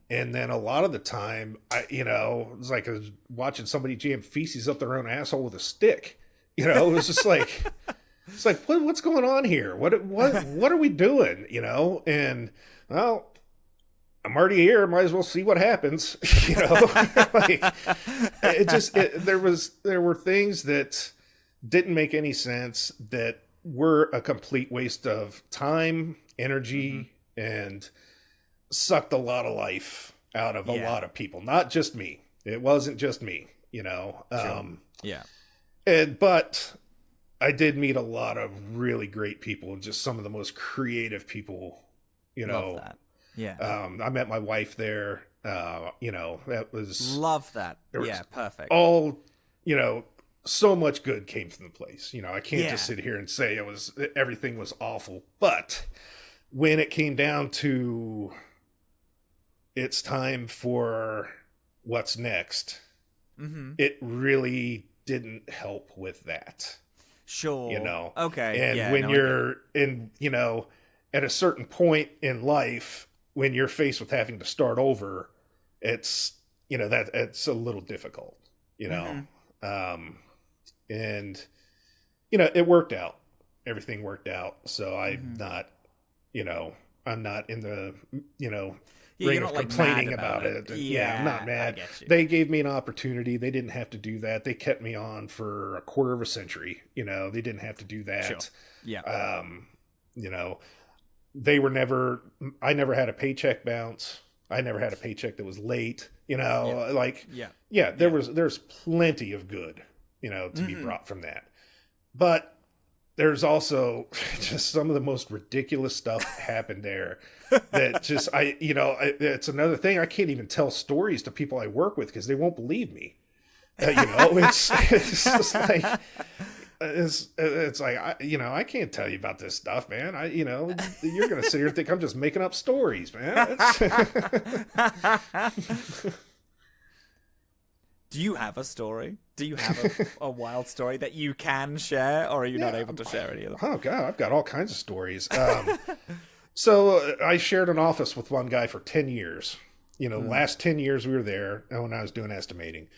And then a lot of the time, it was like I was watching somebody jam feces up their own asshole with a stick. It was just like, it's like, what's going on here? What are we doing? And well, I'm already here. Might as well see what happens. There were things that didn't make any sense, that were a complete waste of time, energy, and sucked a lot of life out of a lot of people. Not just me. It wasn't just me, Sure. But I did meet a lot of really great people, just some of the most creative people, Love that. Yeah. I met my wife there. That was... Love that. Yeah, perfect. All, so much good came from the place. I can't just sit here and say everything was awful. But when it came down to it's time for what's next, it really didn't help with that. Sure. Okay. And when you're in, at a certain point in life, when you're faced with having to start over, it's, it's a little difficult, and, it worked out. Everything worked out. So I'm not, I'm not in the, ring of complaining about it. Yeah, I'm not mad. They gave me an opportunity. They didn't have to do that. They kept me on for a quarter of a century. They didn't have to do that. Sure. Yeah. I never had a paycheck bounce. I never had a paycheck that was late. There's plenty of good, to be brought from that. But there's also just some of the most ridiculous stuff happened there that just, it's another thing. I can't even tell stories to people I work with because they won't believe me. It's just like, it's like, I can't tell you about this stuff, man. You're going to sit here and think I'm just making up stories, man. Do you have a story? Do you have a wild story that you can share, or are you not able to share any of them? Oh, God, I've got all kinds of stories. So I shared an office with one guy for 10 years. Last 10 years we were there when I was doing estimating.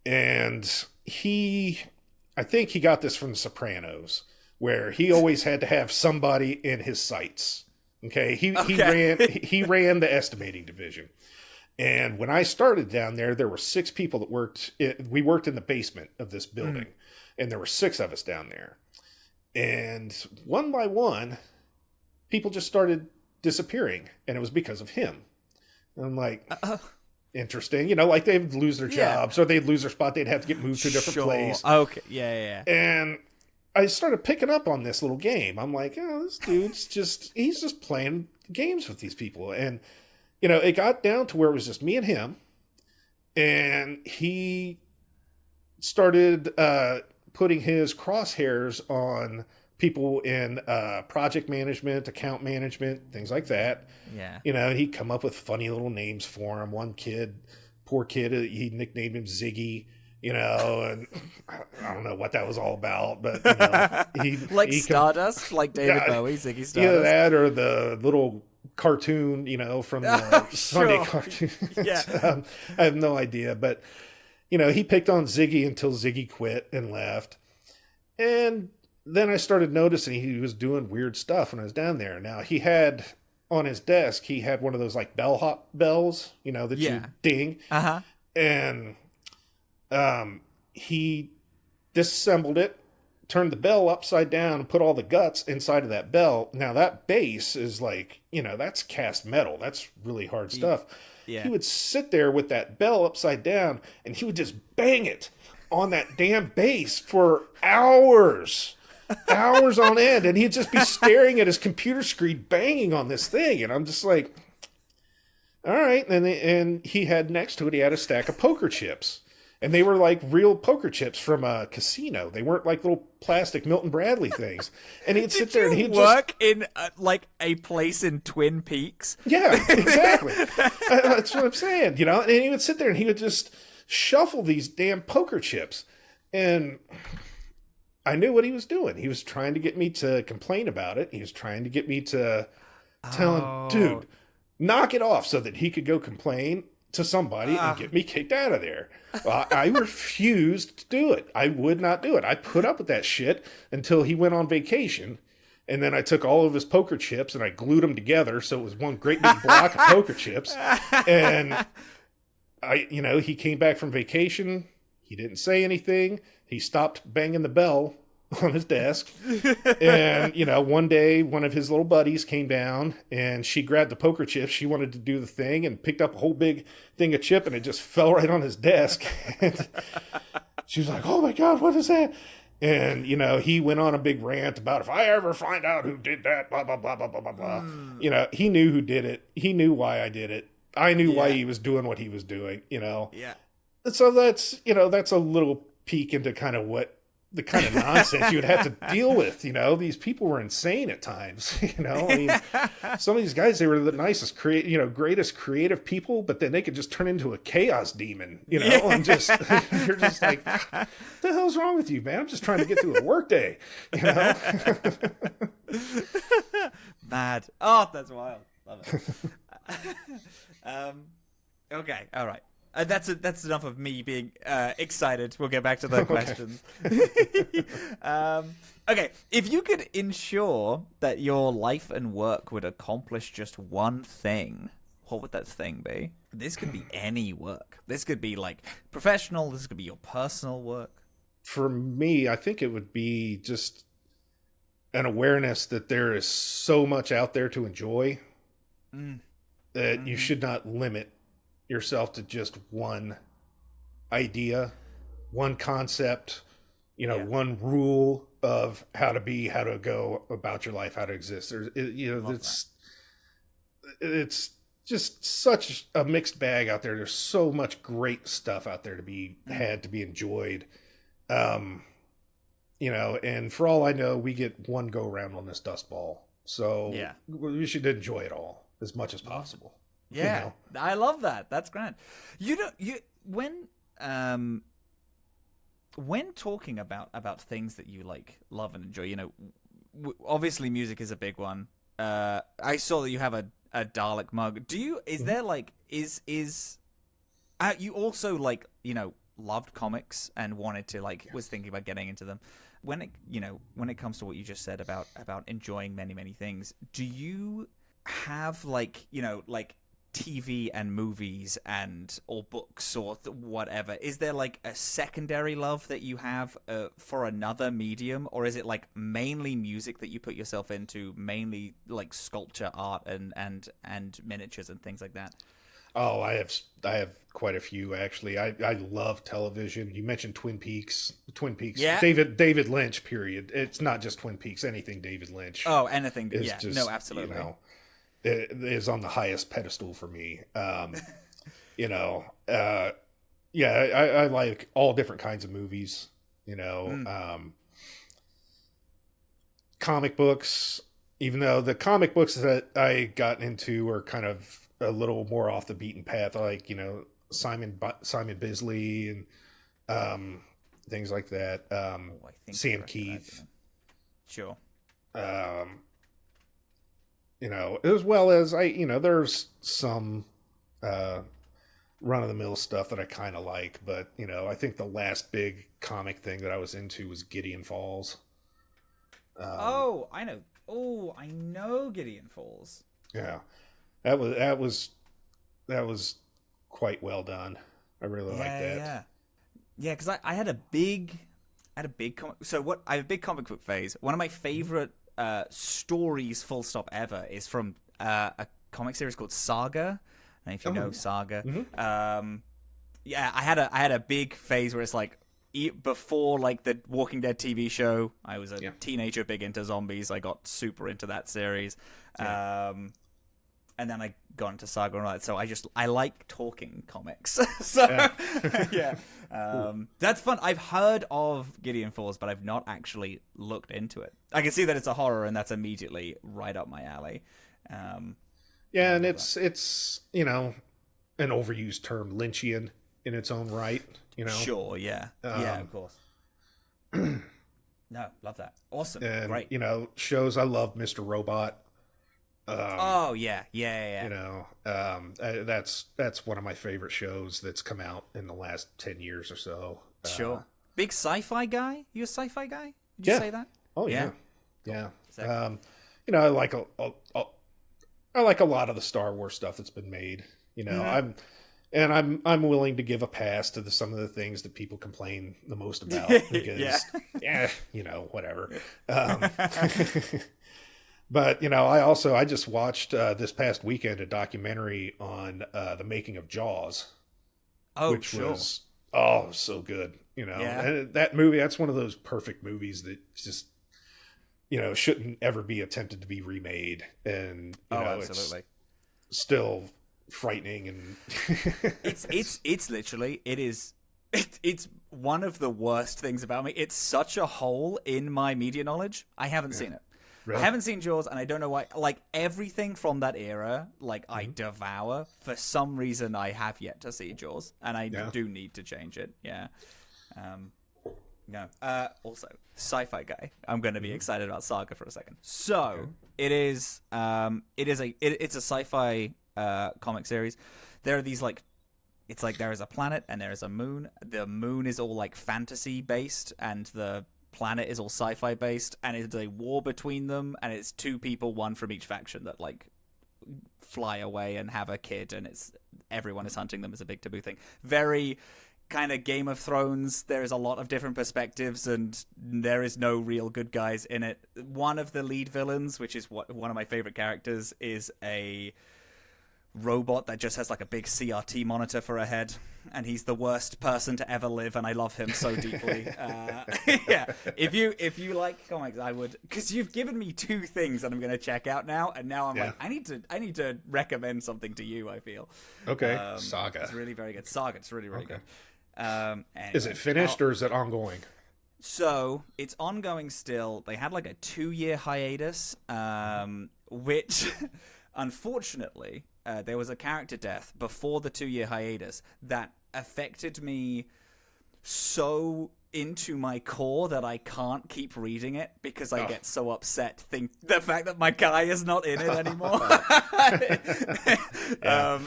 And I think he got this from The Sopranos, where he always had to have somebody in his sights. Okay? He ran the estimating division. And when I started down there were 6 people that worked. We worked in the basement of this building, and there were 6 of us down there. And one by one, people just started disappearing, and it was because of him. And I'm like, interesting. Like they'd lose their jobs, or they'd lose their spot. They'd have to get moved to a different place. Okay, yeah. And I started picking up on this little game. I'm like, this dude's he's just playing games with these people. And it got down to where it was just me and him, and he started putting his crosshairs on people in project management, account management, things like that. Yeah. He'd come up with funny little names for him. One kid, poor kid, he nicknamed him Ziggy. And I don't know what that was all about, but he Stardust, like David Bowie, Ziggy Stardust. Either that or the little cartoon, from the Sunday cartoon. Yeah. I have no idea, but he picked on Ziggy until Ziggy quit and left. And then I started noticing he was doing weird stuff when I was down there. Now he had on his desk, he had one of those like bellhop bells, that you ding. And he disassembled it, turned the bell upside down, and put all the guts inside of that bell. Now that base is like, that's cast metal. That's really hard stuff. Yeah. He would sit there with that bell upside down, and he would just bang it on that damn base for hours on end. And he'd just be staring at his computer screen, banging on this thing. And I'm just like, all right. And he had next to it, he had a stack of poker chips. And they were like real poker chips from a casino. They weren't like little plastic Milton Bradley things. And he'd sit there and he'd work in like a place in Twin Peaks. Yeah, exactly. That's what I'm saying, And he would sit there and he would just shuffle these damn poker chips. And I knew what he was doing. He was trying to get me to complain about it. He was trying to get me to tell him, dude, knock it off, so that he could go complain to somebody and get me kicked out of there. Well, I refused to do it. I would not do it. I put up with that shit until he went on vacation. And then I took all of his poker chips and I glued them together. So it was one great big block of poker chips. And he came back from vacation. He didn't say anything. He stopped banging the bell on his desk. And, one day, one of his little buddies came down and she grabbed the poker chips. She wanted to do the thing and picked up a whole big thing of chip, and it just fell right on his desk. And she was like, oh my God, what is that? And, you know, he went on a big rant about if I ever find out who did that, blah, blah, blah, blah, blah, blah, blah. You know, he knew who did it. He knew why I did it. I knew why he was doing what he was doing, you know. Yeah. So that's, you know, that's a little peek into kind of what the kind of nonsense you would have to deal with, you know. These people were insane at times, you know. I mean, some of these guys, they were the nicest, greatest creative people, but then they could just turn into a chaos demon, you know, and just, you're just like, what the hell's wrong with you, man? I'm just trying to get through a work day, you know. Mad. Oh, that's wild. Love it. Okay, all right. That's enough of me being excited. We'll get back to the questions. Okay, if you could ensure that your life and work would accomplish just one thing, what would that thing be? This could be any work. This could be like professional. This could be your personal work. For me, I think it would be just an awareness that there is so much out there to enjoy that you should not limit yourself to just one idea, one concept, you know, one rule of how to be, how to go about your life, how to exist. It's just such a mixed bag out there. There's so much great stuff out there to be had, to be enjoyed. You know, and for all I know, we get one go around on this dust ball. So we should enjoy it all as much as possible. Yeah, you know? I love that. That's grand. When talking about things that you like, love and enjoy, you know, obviously music is a big one. I saw that you have a Dalek mug. Is there like you also like, you know, loved comics and wanted to was thinking about getting into them. When it comes to what you just said about enjoying many things, do you have like, you know, like TV and movies or books or whatever? Is there like a secondary love that you have for another medium, or is it like mainly music that you put yourself into, mainly like sculpture, art and miniatures and things like that? Oh, I have quite a few actually. I love television. You mentioned Twin Peaks. Yeah. David Lynch. Period. It's not just Twin Peaks. Anything David Lynch. Oh, anything. Yeah. Just, no, absolutely. You know, it is on the highest pedestal for me. You know. I like all different kinds of movies. You know, comic books. Even though the comic books that I got into are kind of a little more off the beaten path, like, you know, Simon Bisley and things like that. Sam Keith. Sure. You know, as well as there's some run-of-the-mill stuff that I kind of like, but, you know, I think the last big comic thing that I was into was Gideon Falls. I know Gideon Falls. Yeah. That was quite well done. I really like that. Yeah, because I had a big comic. So I have a big comic book phase. One of my favorite stories, full stop, ever is from a comic series called Saga. And if you know Saga, I had a big phase where it's like before like the Walking Dead TV show. I was a teenager, big into zombies. I got super into that series. And then I got into Saga and all that. So I like talking comics. That's fun. I've heard of Gideon Falls, but I've not actually looked into it. I can see that it's a horror, and that's immediately right up my alley. And it's you know, an overused term, Lynchian in its own right. You know, sure, yeah, of course. No, love that. Awesome, and, great. You know, shows I love, Mr. Robot. Yeah. You know, that's one of my favorite shows that's come out in the last 10 years or so. Sure. Big sci-fi guy? You a sci-fi guy? Did you say that? Oh yeah. Yeah. You know, I like a lot of the Star Wars stuff that's been made. You know, I'm willing to give a pass to some of the things that people complain the most about because you know, whatever. But, you know, I just watched this past weekend a documentary on the making of Jaws. Oh, which sure. was so good. You know, Yeah. and that movie, that's one of those perfect movies that just, you know, shouldn't ever be attempted to be remade. And, you know, absolutely. It's still frightening. And it's literally, it's one of the worst things about me. It's such a hole in my media knowledge. I haven't seen it. Really? I haven't seen Jaws, and I don't know why. Like, everything from that era, like, I devour. For some reason, I have yet to see Jaws, and I do need to change it. Yeah. No. Also, sci-fi guy. I'm going to be excited about Saga for a second. So, it's a sci-fi comic series. There are these, like, it's like there is a planet and there is a moon. The moon is all, like, fantasy based, and the planet is all sci-fi based, and it's a war between them, and it's two people, one from each faction, that, like, fly away and have a kid, and everyone is hunting them as a big taboo thing. Very kind of Game of Thrones. There is a lot of different perspectives, and there is no real good guys in it. One of the lead villains, which is one of my favorite characters, is a robot that just has like a big CRT monitor for a head, and he's the worst person to ever live, and I love him so deeply. Yeah, if you like comics, I would, because you've given me two things that I'm going to check out now, and now I'm like, I need to recommend something to you. I feel Saga. It's really very good. Saga. It's really good. Anyway, is it finished or is it ongoing? So it's ongoing still. They had like a 2-year hiatus, which unfortunately there was a character death before the 2-year hiatus that affected me so into my core that I can't keep reading it because I get so upset the fact that my guy is not in it anymore.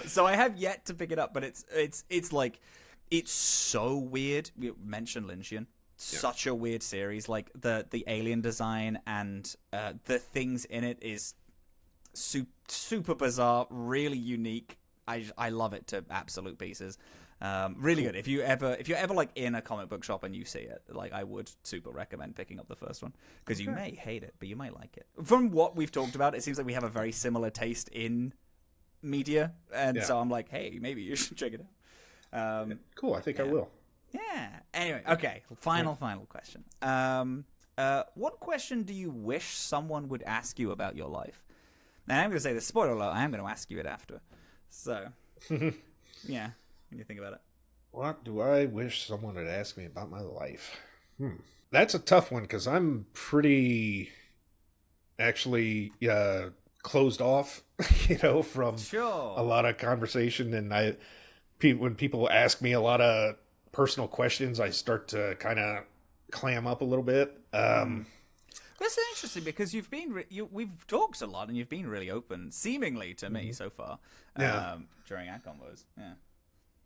So I have yet to pick it up, but it's like, it's so weird. We mentioned Lynchian. Such a weird series. Like the alien design and the things in it is super bizarre, really unique. I love it to absolute pieces. Really good. If you're ever like in a comic book shop and you see it, like, I would super recommend picking up the first one, because you may hate it, but you might like it. From what we've talked about, it seems like we have a very similar taste in media, and so I'm like, hey, maybe you should check it out. Cool. I think I will. Yeah. Anyway, okay. Final question. What question do you wish someone would ask you about your life? Now, I'm going to say the spoiler alert. I am going to ask you it after. So, yeah. When you think about it, what do I wish someone would ask me about my life? That's a tough one, because I'm pretty actually closed off, from a lot of conversation, and when people ask me a lot of personal questions, I start to kind of clam up a little bit. That's interesting, because we've talked a lot, and you've been really open, seemingly to me so far, during our convos.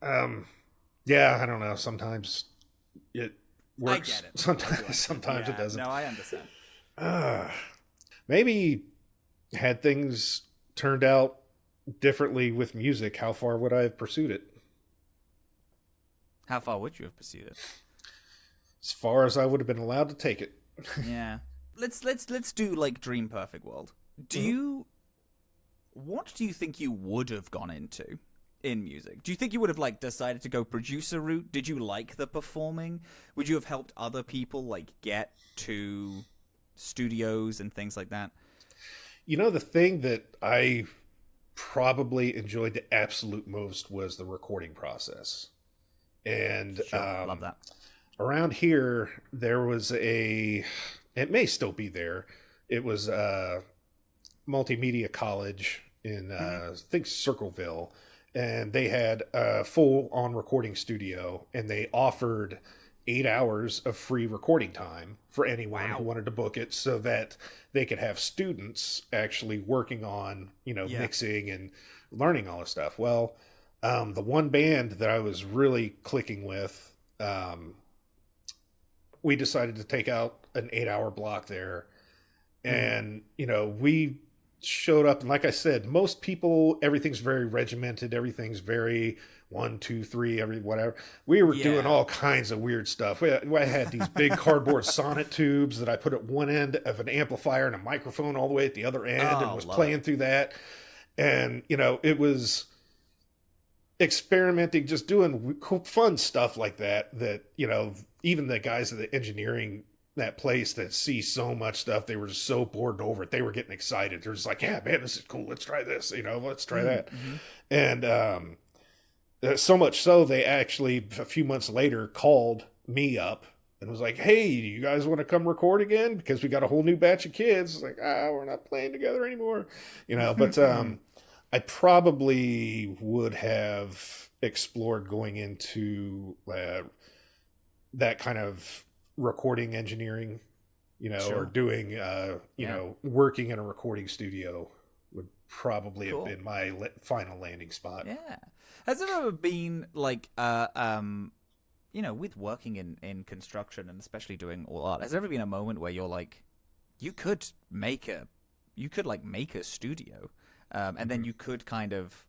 I don't know. Sometimes it works. I get it. Sometimes it doesn't. No, I understand. Maybe had things turned out differently with music, how far would I have pursued it? How far would you have pursued it? As far as I would have been allowed to take it. Yeah. Let's do like dream perfect world. What do you think you would have gone into in music? Do you think you would have like decided to go producer route? Did you like the performing? Would you have helped other people like get to studios and things like that? The thing that I probably enjoyed the absolute most was the recording process. And love that. Around here, there was it may still be there. It was a multimedia college in, I think, Circleville. And they had a full-on recording studio, and they offered 8 hours of free recording time for anyone who wanted to book it, so that they could have students actually working on, mixing and learning all this stuff. Well, the one band that I was really clicking with, we decided to take out an 8-hour block there. And, we showed up, and like I said, most people, everything's very regimented, everything's very 1, 2, 3, whatever. We were doing all kinds of weird stuff. I had these big cardboard sonnet tubes that I put at one end of an amplifier and a microphone all the way at the other end, and was playing through that. And it was experimenting, just doing fun stuff like that even the guys at the engineering that place that see so much stuff, they were just so bored over it. They were getting excited. They're just like, yeah, man, this is cool. Let's try this. Let's try that. And so much so, they actually, a few months later, called me up and was like, hey, do you guys want to come record again? Because we got a whole new batch of kids. It's like, we're not playing together anymore. But I probably would have explored going into that kind of recording engineering, or doing, working in a recording studio would probably have been my final landing spot. Yeah. Has there ever been like, with working in construction and especially doing all art, has there ever been a moment where you're like, you could make a studio, and then you could kind of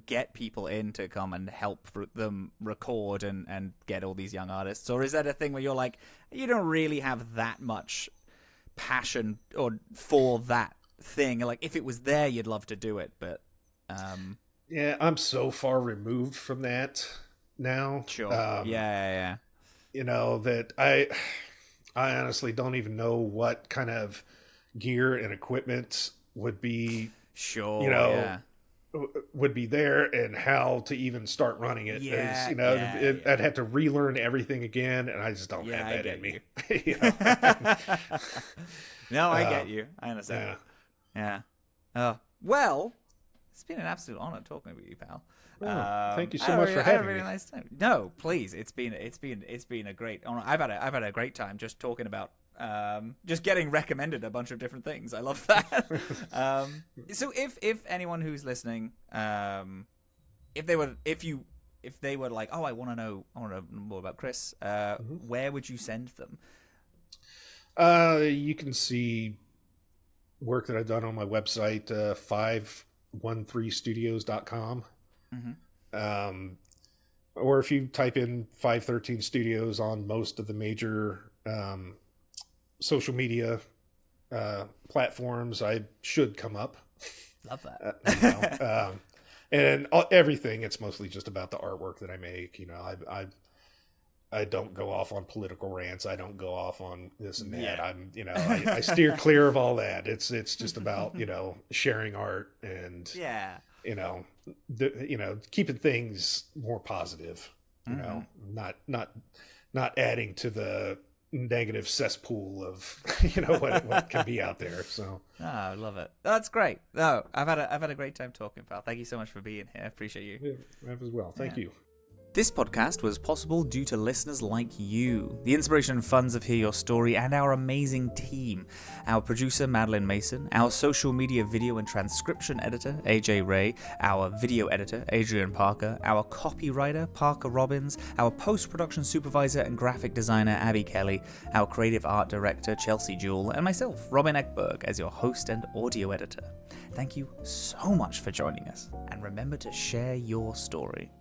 get people in to come and help them record and get all these young artists? Or is that a thing where you're like, you don't really have that much passion or for that thing? Like, if it was there, you'd love to do it, but yeah, I'm so far removed from that now. Sure. Yeah. That I honestly don't even know what kind of gear and equipment would be would be there and how to even start running it. I'd have to relearn everything again, and I just don't have that in me. No, I get you. I understand. Yeah. Well, it's been an absolute honor talking with you, pal. Thank you so much for having me. Nice time. No, please. It's been a great honor. I've had a great time just talking about just getting recommended a bunch of different things. I love that. So if anyone who's listening, if they were like, oh, I want to know more about Chris, where would you send them? You can see work that I've done on my website, 513studios.com. Or if you type in 513 Studios on most of the major social media platforms, I should come up. Love that. And everything, it's mostly just about the artwork that I make. I don't go off on political rants. I don't go off on this and that. I steer clear of all that. It's just about, sharing art and, keeping things more positive, not adding to the negative cesspool of, what can be out there. So, I love it. That's great. No, I've had a great time talking, pal. Thank you so much for being here. I appreciate you. Yeah, I have as well. Thank you. This podcast was possible due to listeners like you, the inspiration and funds of Hear Your Story, and our amazing team. Our producer, Madeline Mason, our social media video and transcription editor, AJ Ray, our video editor, Adrian Parker, our copywriter, Parker Robbins, our post-production supervisor and graphic designer, Abby Kelly, our creative art director, Chelsea Jewell, and myself, Robin Eckberg, as your host and audio editor. Thank you so much for joining us, and remember to share your story.